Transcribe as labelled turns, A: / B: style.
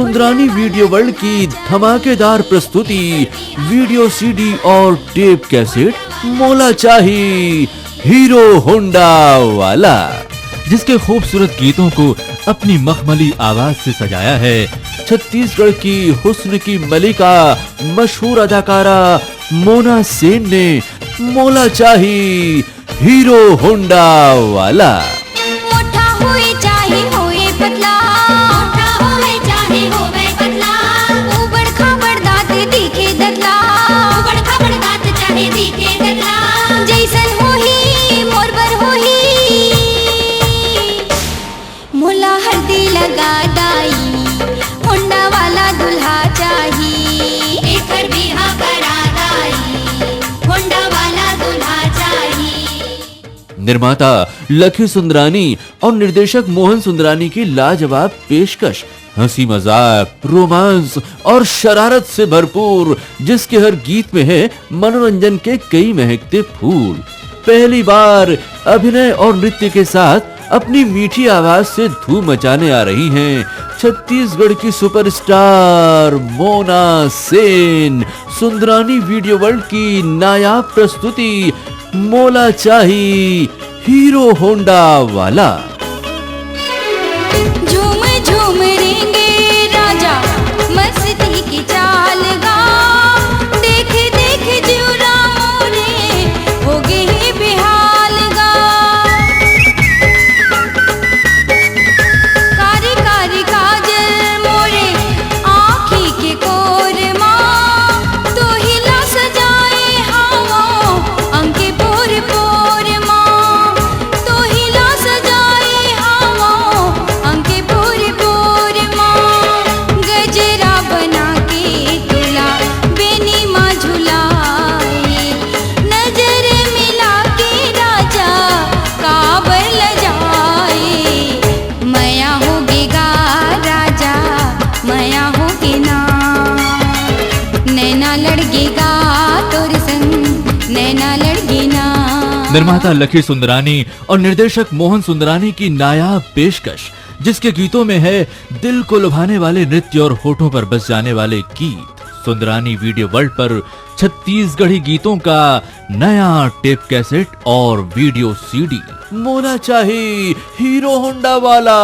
A: Sundarani video world की धमाकेदार प्रस्तुति, वीडियो सीडी और टेप कैसेट मोला चाही हीरो होंडा वाला,
B: जिसके खूबसूरत गीतों को अपनी मखमली आवाज से सजाया है
A: छत्तीसगढ़ की हुस्न की मलिका मशहूर अदाकारा मोना सेन ने। मोला चाही हीरो होंडा वाला।
C: मोटा होए चाहे होए पतला, मोटा होए चाहे होए पतला, उबड़ खाबड़ दांत दिखे दतला, उबड़ खाबड़ दांत चाहे दिखे दतला, जैसन होही मोर बर होही, मोला हल्दी लगा दाई होंडा वाला दुल्हा चाही, एकर बिहा करा दाई होंडा वाला दुल्हा चाही।
A: निर्माता लखी सुंदरानी और निर्देशक मोहन सुंदरानी की लाजवाब पेशकश, हंसी मजाक, रोमांस और शरारत से भरपूर, जिसके हर गीत में है मनोरंजन के कई महकते फूल। पहली बार अभिनय और नृत्य के साथ अपनी मीठी आवाज से धूम मचाने आ रही हैं छत्तीसगढ़ की superstar Mona Sen. Sundarani video world की नायाब प्रस्तुति मोला चाही हीरो होंडा वाला।
C: झूम झूम रेंगे राजा मस्ती की चाल गा, देख देख जुरा मोरे हो गए बेहाल गा, कारी कारी काजल मोरे आँखी के कोर माँ, तो हिला सजाए हवा अंके पोर पोर माँ, तो हिला सजाए हवा अंके पोर पोर माँ, गजरा बना के तुला बेनी माँ झुलाए, नजर मिला के राजा काबर लजाए, मया होगेगा राजा मया होगे ना, नैना लड़गेगा तोर संग नैना लड़गे ना।
B: निर्माता लखी सुंदरानी और निर्देशक मोहन सुंदरानी की नायाब पेशकश, जिसके गीतों में है दिल को लुभाने वाले नृत्य और होठों पर बस जाने वाले गीत। सुंदरानी वीडियो वर्ल्ड पर छत्तीसगढ़ी गीतों का नया टेप कैसेट और वीडियो सीडी
A: मोना चाही हीरो होंडा वाला।